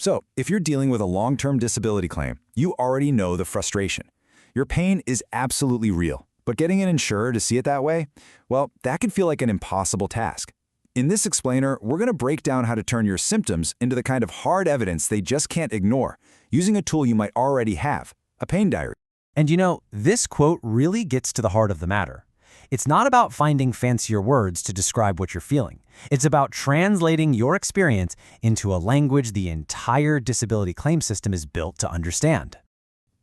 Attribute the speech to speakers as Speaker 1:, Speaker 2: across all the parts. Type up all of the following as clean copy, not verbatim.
Speaker 1: So, if you're dealing with a long-term disability claim, you already know the frustration. Your pain is absolutely real, but getting an insurer to see it that way, well, that can feel like an impossible task. In this explainer, we're going to break down how to turn your symptoms into the kind of hard evidence they just can't ignore, using a tool you might already have, a pain diary.
Speaker 2: And this quote really gets to the heart of the matter. It's not about finding fancier words to describe what you're feeling. It's about translating your experience into a language the entire disability claim system is built to understand.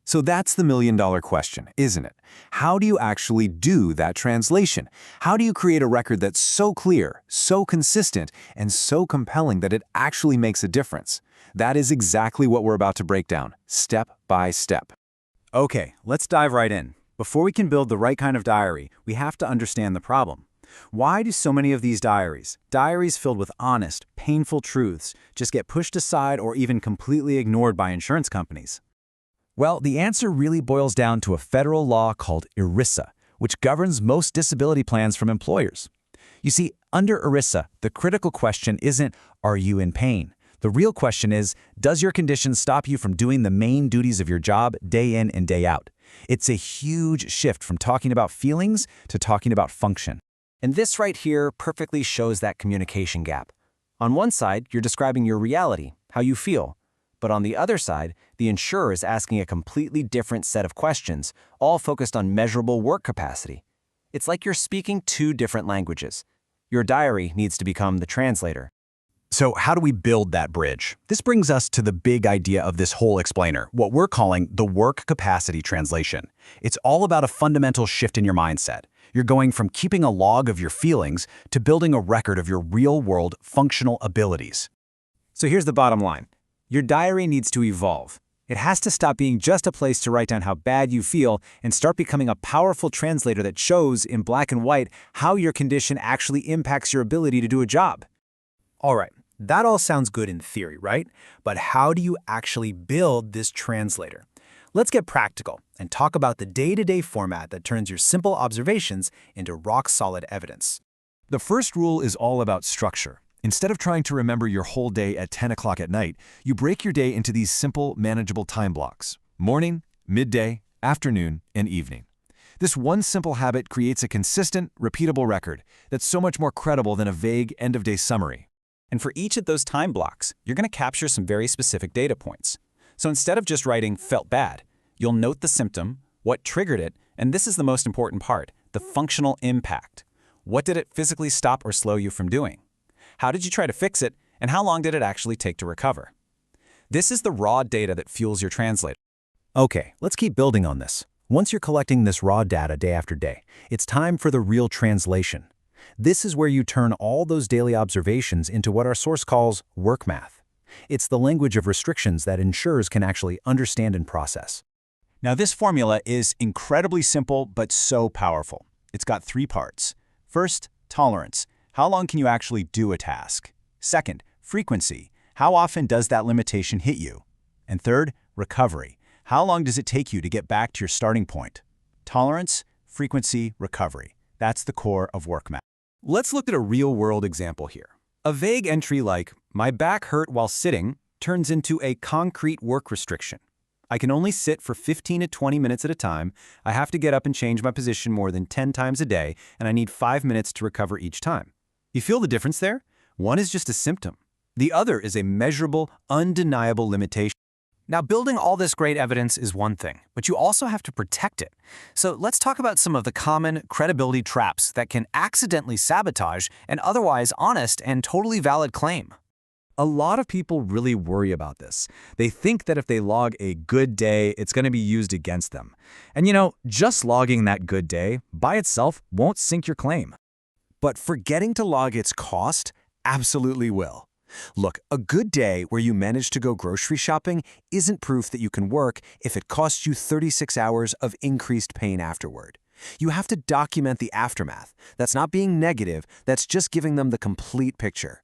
Speaker 1: So that's the million-dollar question, isn't it? How do you actually do that translation? How do you create a record that's so clear, so consistent, and so compelling that it actually makes a difference? That is exactly what we're about to break down, step by step. Okay, let's dive right in. Before we can build the right kind of diary, we have to understand the problem. Why do so many of these diaries filled with honest, painful truths, just get pushed aside or even completely ignored by insurance companies? Well, the answer really boils down to a federal law called ERISA, which governs most disability plans from employers. You see, under ERISA, the critical question isn't, are you in pain? The real question is, does your condition stop you from doing the main duties of your job day in and day out? It's a huge shift from talking about feelings to talking about function. And this right here perfectly shows that communication gap. On one side, you're describing your reality, how you feel. But on the other side, the insurer is asking a completely different set of questions, all focused on measurable work capacity. It's like you're speaking two different languages. Your diary needs to become the translator. So how do we build that bridge? This brings us to the big idea of this whole explainer, what we're calling the work capacity translation. It's all about a fundamental shift in your mindset. You're going from keeping a log of your feelings to building a record of your real-world functional abilities. So here's the bottom line. Your diary needs to evolve. It has to stop being just a place to write down how bad you feel and start becoming a powerful translator that shows in black and white how your condition actually impacts your ability to do a job. All right, that all sounds good in theory, right? But how do you actually build this translator? Let's get practical and talk about the day-to-day format that turns your simple observations into rock-solid evidence. The first rule is all about structure. Instead of trying to remember your whole day at 10 o'clock at night, you break your day into these simple, manageable time blocks: morning, midday, afternoon, and evening. This one simple habit creates a consistent, repeatable record that's so much more credible than a vague end-of-day summary. And for each of those time blocks, you're going to capture some very specific data points. So instead of just writing "felt bad," you'll note the symptom, what triggered it, and this is the most important part, the functional impact. What did it physically stop or slow you from doing? How did you try to fix it, and how long did it actually take to recover? This is the raw data that fuels your translator. Okay, let's keep building on this. Once you're collecting this raw data day after day, it's time for the real translation. This is where you turn all those daily observations into what our source calls work math. It's the language of restrictions that insurers can actually understand and process. Now, this formula is incredibly simple but so powerful. It's got three parts. First, tolerance. How long can you actually do a task? Second, frequency. How often does that limitation hit you? And third, recovery. How long does it take you to get back to your starting point? Tolerance, frequency, recovery. That's the core of work math. Let's look at a real-world example here. A vague entry like, "My back hurt while sitting," turns into a concrete work restriction. I can only sit for 15 to 20 minutes at a time, I have to get up and change my position more than 10 times a day, and I need 5 minutes to recover each time. You feel the difference there? One is just a symptom. The other is a measurable, undeniable limitation. Now, building all this great evidence is one thing, but you also have to protect it. So let's talk about some of the common credibility traps that can accidentally sabotage an otherwise honest and totally valid claim. A lot of people really worry about this. They think that if they log a good day, it's going to be used against them. And just logging that good day by itself won't sink your claim. But forgetting to log its cost absolutely will. Look, a good day where you manage to go grocery shopping isn't proof that you can work if it costs you 36 hours of increased pain afterward. You have to document the aftermath. That's not being negative, that's just giving them the complete picture.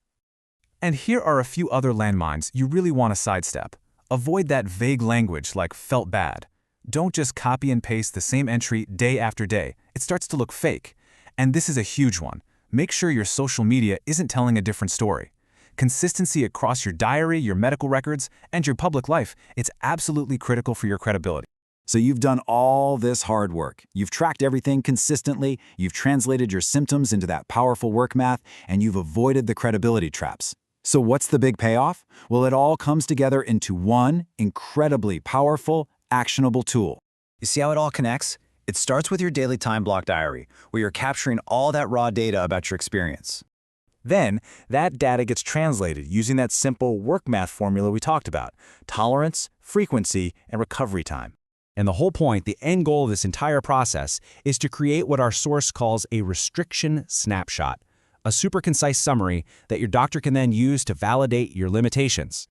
Speaker 1: And here are a few other landmines you really want to sidestep. Avoid that vague language like "felt bad." Don't just copy and paste the same entry day after day. It starts to look fake. And this is a huge one. Make sure your social media isn't telling a different story. Consistency across your diary, your medical records, and your public life, it's absolutely critical for your credibility.
Speaker 3: So you've done all this hard work. You've tracked everything consistently, you've translated your symptoms into that powerful work math, and you've avoided the credibility traps. So what's the big payoff? Well, it all comes together into one incredibly powerful, actionable tool.
Speaker 4: You see how it all connects? It starts with your daily time block diary, where you're capturing all that raw data about your experience.
Speaker 1: Then, that data gets translated using that simple work math formula we talked about: tolerance, frequency, and recovery time.
Speaker 2: And the whole point, the end goal of this entire process, is to create what our source calls a restriction snapshot, a super concise summary that your doctor can then use to validate your limitations.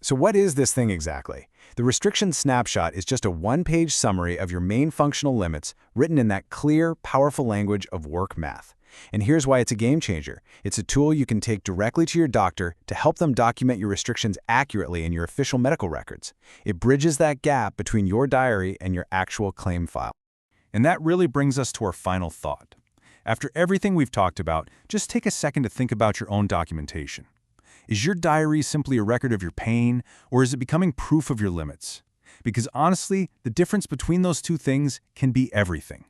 Speaker 1: So what is this thing exactly? The restriction snapshot is just a one-page summary of your main functional limits written in that clear, powerful language of work math. And here's why it's a game changer. It's a tool you can take directly to your doctor to help them document your restrictions accurately in your official medical records. It bridges that gap between your diary and your actual claim file. And that really brings us to our final thought. After everything we've talked about, just take a second to think about your own documentation. Is your diary simply a record of your pain, or is it becoming proof of your limits? Because honestly, the difference between those two things can be everything.